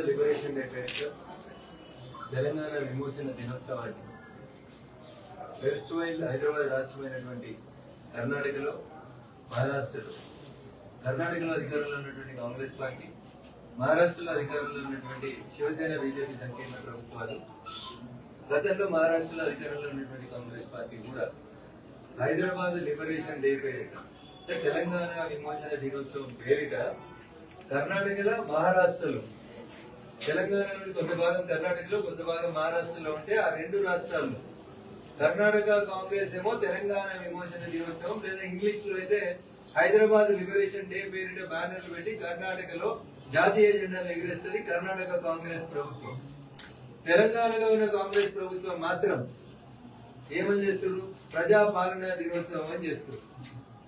Liberation day పేరిట తెలంగాణ విమోచన దినోత్సవాన్ని వెస్ట్వైల్ హైదరాబాద్ రాష్ట్రమైనటువంటి కర్ణాటకలో, మహారాష్ట్రలో, కర్ణాటకలో అధికారంలో ఉన్నటువంటి కాంగ్రెస్ పార్టీ, మహారాష్ట్రలో అధికారంలో ఉన్నటువంటి శివసేన, బీజేపీ సంకీర్ణ ప్రభుత్వాలు, గతంలో మహారాష్ట్రలో అధికారంలో ఉన్నటువంటి కాంగ్రెస్ పార్టీ కూడా హైదరాబాద్ లిబరేషన్ డే పేరిట, తెలంగాణ విమోచన దినోత్సవం పేరిట కర్ణాటకలో, మహారాష్ట్రలో, తెలంగాణలోని కొంత భాగం కర్ణాటకలో, కొంత భాగం మహారాష్ట్రలో ఉంటే ఆ రెండు రాష్ట్రాల్లో కర్ణాటక కాంగ్రెస్ ఏమో తెలంగాణ విమోచన దినోత్సవం, లేదా ఇంగ్లీష్ లో అయితే హైదరాబాద్ లిబరేషన్ డే పేరిట బ్యానర్లు పెట్టి కర్ణాటకలో జాతీయ జెండాను ఎగిరేస్తుంది కర్ణాటక కాంగ్రెస్ ప్రభుత్వం. తెలంగాణలో ఉన్న కాంగ్రెస్ ప్రభుత్వం మాత్రం ఏమని చేస్తారు? ప్రజా పాలన దినోత్సవం అని చేస్తారు.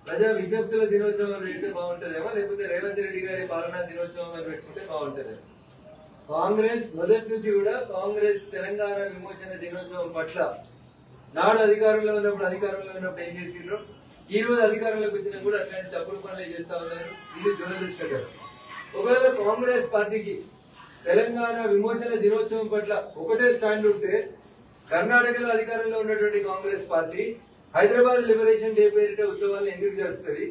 ప్రజా విజ్ఞప్తుల దినోత్సవం అని పెడితే బాగుంటదేమో, లేకపోతే రేవంత్ రెడ్డి గారి పాలనా దినోత్సవం అని పెట్టుకుంటే బాగుంటదేమో. కాంగ్రెస్ మొదటి నుంచి కూడా కాంగ్రెస్ తెలంగాణ విమోచన దినోత్సవం పట్ల నాడు అధికారంలో ఉన్నప్పుడు ఏం చేసిండ్రు, ఈ రోజు అధికారంలోకి వచ్చినా కూడా అట్లాంటి తప్పుడు పనులే చేస్తా ఉన్నారు. ఇది దురదృష్టకరం. ఒకవేళ కాంగ్రెస్ పార్టీకి తెలంగాణ విమోచన దినోత్సవం పట్ల ఒకటే స్టాండ్ ఉంటే, కర్ణాటకలో అధికారంలో ఉన్నటువంటి Congress party Hyderabad liberation day పేరిట ఉత్సవాలను ఎందుకు జరుపుతుంది,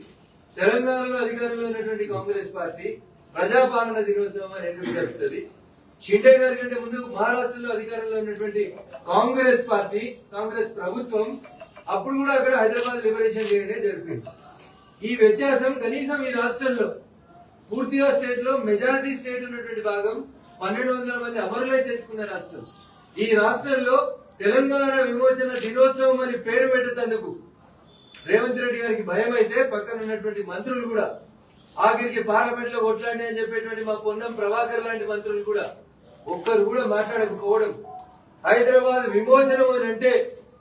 తెలంగాణలో అధికారంలో ఉన్నటువంటి కాంగ్రెస్ పార్టీ ప్రజాపాలన దినోత్సవం అని ఎందుకు జరుపుతుంది? షిండే గారి కంటే ముందు మహారాష్ట్రలో అధికారంలో ఉన్నటువంటి కాంగ్రెస్ పార్టీ, కాంగ్రెస్ ప్రభుత్వం అప్పుడు కూడా అక్కడ హైదరాబాద్ లిబరేషన్ డే అనే జరిపింది. ఈ వ్యత్యాసం కనీసం ఈ రాష్ట్రంలో పూర్తిగా స్టేట్ లో మెజారిటీ స్టేట్ ఉన్నటువంటి భాగం 1200 మంది అమరులై తెచ్చుకున్న రాష్ట్రం. ఈ రాష్ట్రంలో తెలంగాణ విమోచన దినోత్సవం అని పేరు పెట్టేందుకు రేవంత్ రెడ్డి గారికి భయం అయితే, పక్కన ఉన్నటువంటి మంత్రులు కూడా ఆఖరికి పార్లమెంట్ లో కొట్లాడి అని చెప్పేటువంటి మా పొన్నం ప్రభాకర్ లాంటి మంత్రులు కూడా ఒక్కరు కూడా మాట్లాడకపోవడం, హైదరాబాద్ విమోచనం అని అంటే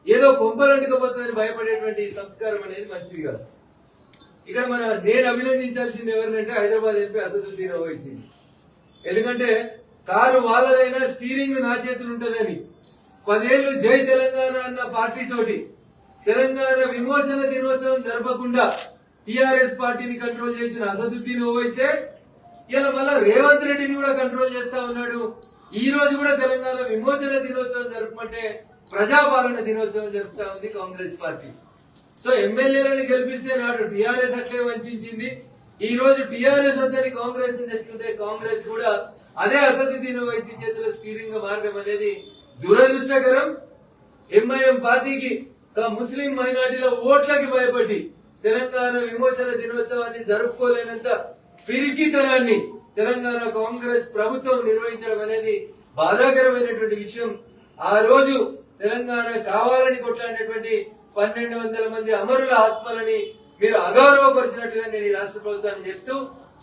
ఏదో కొంపలంటుకపోతుందని భయపడేటువంటి సంస్కారం అనేది మంచిది కాదు. ఇక్కడ నేను అభినందించాల్సింది ఎవరినంటే హైదరాబాద్ ఎంపీ అసదుద్దీన్ ఓవైసీ. ఎందుకంటే కారు వాళ్ళదైనా స్టీరింగ్ నా చేతులు ఉంటుందని 10 ఏళ్లు జై తెలంగాణ అన్న పార్టీ తోటి తెలంగాణ విమోచన దినోత్సవం జరపకుండా టిఆర్ఎస్ పార్టీని కంట్రోల్ చేసిన అసదుద్దీన్ ఓవైసే ఇలా మళ్ళా రేవంత్ రెడ్డిని కూడా కంట్రోల్ చేస్తా ఉన్నాడు. ఈ రోజు కూడా తెలంగాణ విమోచన దినోత్సవం జరపమంటే ప్రజాపాలన దినోత్సవం జరుపుతా ఉంది కాంగ్రెస్ పార్టీ. సో ఎమ్మెల్యేలను గెలిపిస్తే నాడు టిఆర్ఎస్ అట్లే వంచింది. ఈ రోజు టిఆర్ఎస్ వద్దని కాంగ్రెస్ తెచ్చుకుంటే కాంగ్రెస్ కూడా అదే అసదుద్దీన్ ఓవైసీ చేతిలో స్టీరింగ్ గా మార్గం అనేది దురదృష్టకరం. ఎంఐఎం పార్టీకి ముస్లిం మైనార్టీల ఓట్లకి భయపడి తెలంగాణ విమోచన దినోత్సవాన్ని జరుపుకోలేనంత పిరికితనాన్ని తెలంగాణ కాంగ్రెస్ ప్రభుత్వం నిర్వహించడం అనేది బాధాకరమైనటువంటి విషయం. ఆ రోజు తెలంగాణ కావాలని కొట్లాడినటువంటి 1200 మంది అమరుల ఆత్మలని మీరు అగౌరవపరిచినట్లుగా నేను ఈ రాష్ట్ర ప్రభుత్వాన్ని చెప్తూ,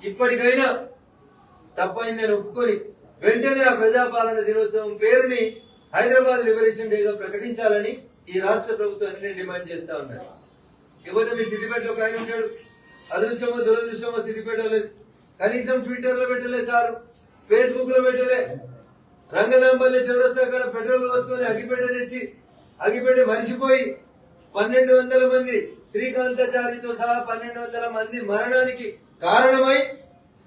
ఇప్పటికైనా తప్పైందని ఒప్పుకొని వెంటనే ఆ ప్రజాపాలన దినోత్సవం పేరుని హైదరాబాద్ లిబరేషన్ డేగా ప్రకటించాలని ఈ రాష్ట్ర ప్రభుత్వాన్ని నేను డిమాండ్ చేస్తా ఉన్నాను. ఇకపోతే మీ సిద్దిపేటలో ఒక ఆయన ఉంటాడు, అదృష్టమో దురదృష్టమో సిద్దిపేటలో కనీసం ట్విట్టర్ లో పెట్టలే సార్, ఫేస్బుక్ లో పెట్టలే. రంగనాంపల్లి చౌరస్తా అక్కడ పెట్రోల్ పోసుకొని అగిపెట్టి మరిచిపోయి 1200 మంది శ్రీకాంతాచారితో సహా 1200 మంది మరణానికి కారణమై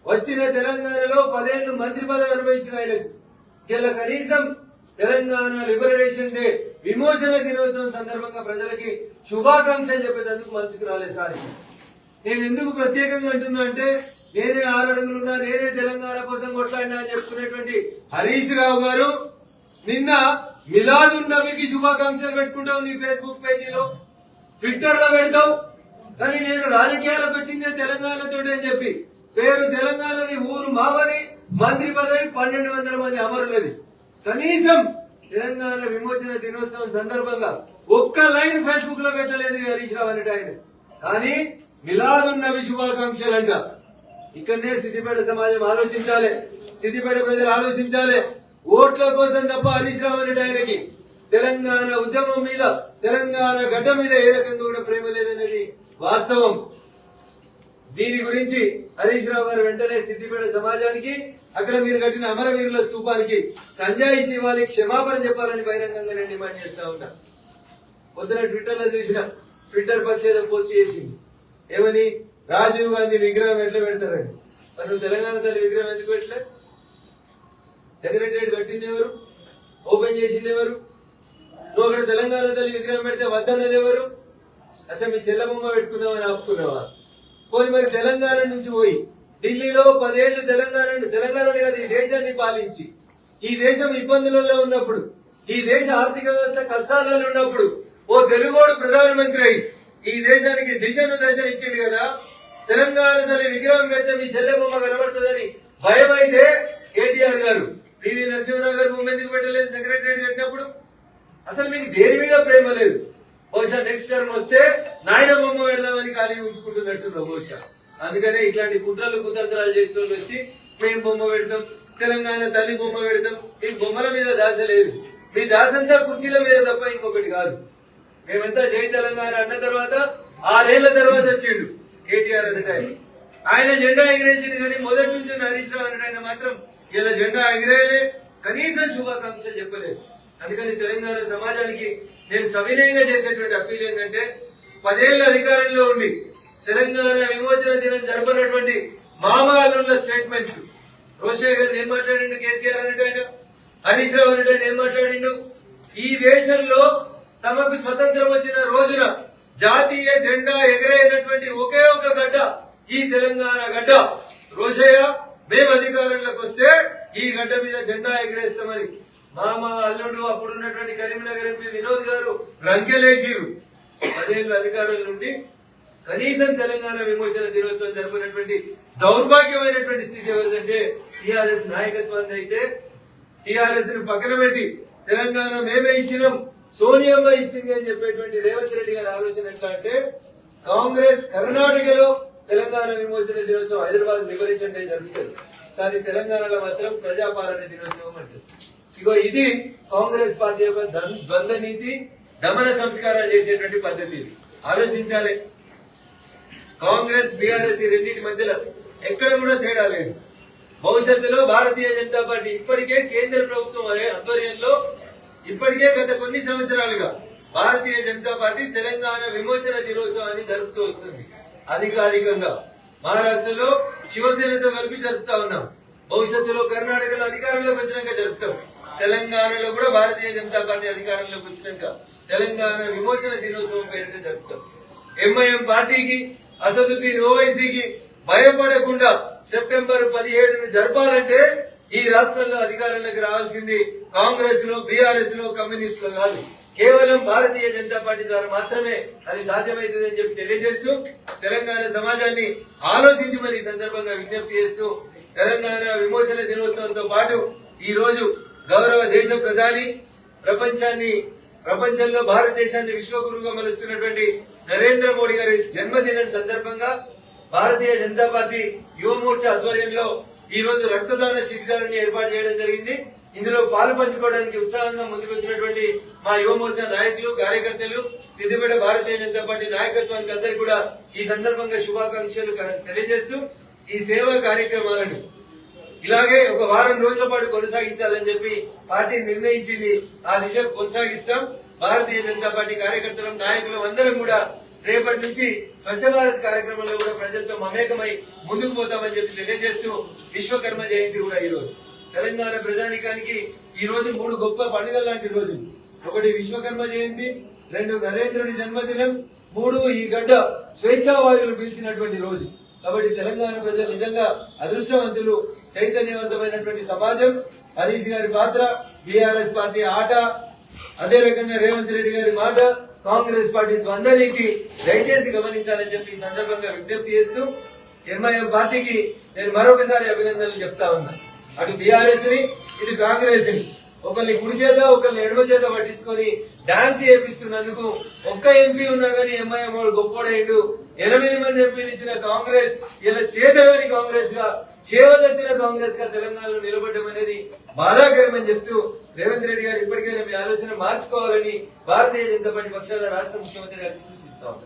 వచ్చిన తెలంగాణలో 10 ఏళ్లు మంత్రి పదవి అనుభవించిన ఆయనకు ఇలా కనీసం తెలంగాణ లిబరేషన్ డే విమోచన దినోత్సవం సందర్భంగా ప్రజలకి శుభాకాంక్షలు చెప్పేందుకు మనసుకు రాలేదు సార్. నేను ఎందుకు ప్రత్యేకంగా అంటున్నా అంటే, నేనే 6 అడుగులున్నా, నేనే తెలంగాణ కోసం కొట్లాడినా అని చెప్పుకునేటువంటి హరీష్ రావు గారు నిన్న మిలాదున్ నబీకి శుభాకాంక్షలు పెట్టుకుంటావు నీ ఫేస్బుక్ పేజీలో, ట్విట్టర్ లో పెడతావు. కానీ నేను రాజకీయాలకు వచ్చిందే తెలంగాణతో అని చెప్పి పేరు తెలంగాణది, ఊరు మావని, మంత్రి పదవి 1200 మంది అమరులది. కనీసం తెలంగాణ విమోచన దినోత్సవం సందర్భంగా ఒక్క లైన్ ఫేస్బుక్ లో పెట్టలేదు హరీష్ రావు అనేట ఆయన. కానీ మిలాదున్ నబీ శుభాకాంక్షలు అంట. ఇక్కడనే సిద్దిపేట సమాజం ఆలోచించాలి, సిద్దిపేట ప్రజలు ఆలోచించాలి. ఓట్ల కోసం తప్ప హరీష్ రావు అనేట ఆయనకి తెలంగాణ ఉద్యమం మీద, తెలంగాణ గడ్డ మీద ఏ రకంగా కూడా ప్రేమ లేదనేది వాస్తవం. దీని గురించి హరీష్ రావు గారు వెంటనే సిద్దిపేట సమాజానికి, అక్కడ మీరు కట్టిన అమరవీరుల స్తూపానికి సంజయ్ శివాలి క్షమాపణ చెప్పాలని బహిరంగంగా నేను డిమాండ్ చేస్తా ఉన్నా. పొద్దున ట్విట్టర్ లో చూసిన ట్విట్టర్ పక్షేదం పోస్ట్ చేసింది ఏమని, రాజీవ్ గాంధీ విగ్రహం ఎట్లా పెడతారని. మరి నువ్వు తెలంగాణ తల్లి విగ్రహం ఎందుకు పెట్టలే? సెక్రటరియట్ కట్టింది ఎవరు? ఓపెన్ చేసింది ఎవరు? నువ్వు అక్కడ తెలంగాణ తల్లి విగ్రహం పెడితే వద్దన్నది ఎవరు? అసలు మీ చెల్లబొమ్మ పెట్టుకుందామని ఆపుకున్నావా? పోనీ మరి తెలంగాణ నుంచి పోయి ఢిల్లీలో 10 ఏళ్లు తెలంగాణ కాదు ఈ దేశాన్ని పాలించి ఈ దేశం ఇబ్బందులలో ఉన్నప్పుడు ఈ దేశ ఆర్థిక వ్యవస్థ కష్టాలలో ఉన్నప్పుడు ఓ తెలుగోడు ప్రధానమంత్రి అయి ఈ దేశానికి దిశను దర్శనిచ్చిండు కదా. తెలంగాణ తల్లి విగ్రహం పెడితే మీ చెల్లెబొమ్మ కనబడుతుందని భయం అయితే కేటీఆర్ గారు పివి నరసింహరావు గారు బొమ్మ ఎందుకు పెట్టలేదు సెక్రటరియట్ కట్టినప్పుడు? అసలు మీకు దేని మీద ప్రేమ లేదు. బహుశా నెక్స్ట్ టర్మ్ వస్తే నాయన బొమ్మ పెడదామని ఖాళీ ఉంచుకుంటున్నట్టున్నావు బహుశా. అందుకనే ఇట్లాంటి కుట్రలు కుతంత్రాలు చేసిన వాళ్ళు వచ్చి మేము బొమ్మ పెడతాం, తెలంగాణ తల్లి బొమ్మ పెడతాం. మీ బొమ్మల మీద దాస లేదు, మీ దాసంతా కుర్చీల మీద తప్ప ఇంకొకటి కాదు. మేమంతా జై తెలంగాణ అన్న తర్వాత 6 ఏళ్ల తర్వాత వచ్చిండు కేటీఆర్ అనే టైం. ఆయన జెండా ఎగిరేసిండు కానీ మొదటి నుంచి హరీష్ రావు అనే ఆయన మాత్రం ఇలా జెండా ఎగిరేయలే, కనీసం శుభాకాంక్షలు చెప్పలేదు. అందుకని తెలంగాణ సమాజానికి నేను సవినయంగా చేసేటువంటి అప్పీల్ ఏంటంటే 10 ఏళ్ల అధికారంలో ఉండి తెలంగాణ విమోచన దినం జరపనటువంటి మామాలున్న స్టేట్మెంట్లు రోషయ్య గారు ఏం మాట్లాడిండు, కేసీఆర్ అన్నట్టు ఆయన, హరీష్ రావు అన్నట్టు ఆయన ఏం మాట్లాడిండు? ఈ దేశంలో తమకు స్వతంత్రం వచ్చిన రోజున జాతీయ జెండా ఎగరేయనటువంటి ఒకే ఒక గడ్డ ఈ తెలంగాణ గడ్డ. రోషయ్య మేము అధికారంలోకి వస్తే ఈ గడ్డ మీద జెండా ఎగరేస్తామని మామ అల్లుడు అప్పుడున్నటువంటి కరీంనగర్ ఎంపీ వినోద్ గారు రంకెలేసిరు. 10 ఏళ్ల అధికారం నుండి కనీసం తెలంగాణ విమోచన దినోత్సవం జరుపుకున్నటువంటి దౌర్భాగ్యమైనటువంటి స్థితి ఎవరిదంటే టీఆర్ఎస్ నాయకత్వాన్ని. అయితే టీఆర్ఎస్ ని పక్కన పెట్టి తెలంగాణ మేమే ఇచ్చినాం, సోనియమ్మ ఇచ్చింది అని చెప్పేటువంటి రేవంత్ రెడ్డి గారి ఆలోచన ఎట్లా అంటే కాంగ్రెస్ కర్ణాటకలో తెలంగాణ విమోచన దినోత్సవం హైదరాబాద్ లిబరేషన్ డే జరుగుతుంది, కానీ తెలంగాణలో మాత్రం ప్రజాపాలన దినోత్సవం అంటుంది. ఇగో ఇది కాంగ్రెస్ పార్టీ యొక్క ద్వంద్వ నీతి, దమన సంస్కారాలు చేసేటువంటి పద్ధతి. ఆలోచించాలి. కాంగ్రెస్ బీఆర్ఎస్ ఈ రెండింటి మధ్యలో ఎక్కడ కూడా తేడా లేదు. భవిష్యత్తులో భారతీయ జనతా పార్టీ ఇప్పటికే కేంద్ర ప్రభుత్వం ఆధ్వర్యంలో ఇప్పటికే గత కొన్ని సంవత్సరాలుగా భారతీయ జనతా పార్టీ తెలంగాణ విమోచన దినోత్సవాన్ని జరుపుతూ వస్తుంది. అధికారికంగా మహారాష్ట్రలో శివసేనతో కలిపి జరుపుతా ఉన్నాం. భవిష్యత్తులో కర్ణాటకలో అధికారంలోకి వచ్చినాక జరుపుతాం. తెలంగాణలో కూడా భారతీయ జనతా పార్టీ అధికారంలోకి వచ్చినాక తెలంగాణ విమోచన దినోత్సవం పేరిట జరుపుతాం. ఎంఐఎం పార్టీకి అసదుద్దీన్ ఓవైసీకి భయపడకుండా సెప్టెంబర్ 17ను జరపాలంటే ఈ రాష్ట్రంలో అధికారంలోకి రావాల్సింది కాంగ్రెస్ లో, బీఆర్ఎస్ లో, కమ్యూనిస్టులు కాదు, కేవలం భారతీయ జనతా పార్టీ ద్వారా మాత్రమే అది సాధ్యమవుతుందని చెప్పి తెలియజేస్తూ తెలంగాణ సమాజాన్ని ఆలోచించి మరి ఈ సందర్భంగా విజ్ఞప్తి చేస్తూ తెలంగాణ విమోచన దినోత్సవంతో పాటు ఈ రోజు గౌరవ దేశ ప్రధాని ప్రపంచంలో భారతదేశాన్ని విశ్వగురువుగా మలుస్తున్నటువంటి నరేంద్ర మోడీ గారి జన్మదినం సందర్భంగా భారతీయ జనతా పార్టీ యువ మోర్చా ఆధ్వర్యంలో ఈ రోజు రక్తదాన శిబిరాన్ని ఏర్పాటు చేయడం జరిగింది. ఇందులో పాలు పంచుకోవడానికి ఉత్సాహంగా ముందుకు వచ్చినటువంటి మా యువ మోర్చా నాయకులు, కార్యకర్తలు, సిద్దిపేట భారతీయ జనతా పార్టీ నాయకత్వానికి అందరికీ కూడా ఈ సందర్భంగా శుభాకాంక్షలు తెలియజేస్తూ ఈ సేవా కార్యక్రమాలను ఇలాగే ఒక వారం రోజుల పాటు కొనసాగించాలని చెప్పి పార్టీ నిర్ణయించింది. ఆ దిశకు కొనసాగిస్తాం. భారతీయ జనతా పార్టీ కార్యకర్తలు, నాయకులు అందరం కూడా రేపటి నుంచి స్వచ్ఛ భారత్ కార్యక్రమంలో కూడా ప్రజలతో మమేకమై ముందుకు పోతామని చెప్పి తెలియజేస్తూ విశ్వకర్మ జయంతి కూడా ఈ రోజు తెలంగాణ ప్రజానికానికి ఈ రోజు 3 గొప్ప పండుగల లాంటి రోజులు. 1 విశ్వకర్మ జయంతి, 2 నరేంద్రుడి జన్మదినం, 3 ఈ గడ్డ స్వేచ్ఛావాయువులు పీల్చినటువంటి రోజు. కాబట్టి తెలంగాణ ప్రజలు నిజంగా అదృష్టవంతులు, చైతన్యవంతమైనటువంటి సమాజం. హరీష్ గారి పాత్ర, బీఆర్ఎస్ పార్టీ ఆట, అదే రకంగా రేవంత్ రెడ్డి గారి మాట, కాంగ్రెస్ పార్టీ ద్వంద్వ నీతి దయచేసి గమనించాలని చెప్పి ఈ సందర్భంగా విజ్ఞప్తి చేస్తూ ఎంఐఎం పార్టీకి నేను మరొకసారి అభినందనలు చెప్తా ఉన్నా. అటు బీఆర్ఎస్ ని, ఇటు కాంగ్రెస్ ని ఒకరిని కుడి చేత ఒకరిని ఎడమ చేత పట్టించుకొని డాన్స్ చేపిస్తున్నందుకు ఒక్క ఎంపీ ఉన్నా గానీ ఎంఐఎం వాడు గొప్పోడైండు. 8 మంది ఎంపీలు ఇచ్చిన కాంగ్రెస్ ఇలా చేతగాని కాంగ్రెస్ గా, చేవదచ్చిన కాంగ్రెస్ గా తెలంగాణలో నిలబడడం అనేది బాధాకరమని చెప్తూ రేవంత్ రెడ్డి గారు ఇప్పటికైనా మీ ఆలోచన మార్చుకోవాలని భారతీయ జనతా పార్టీ పక్షాల రాష్ట్ర ముఖ్యమంత్రి గారికి సూచిస్తా ఉన్నారు.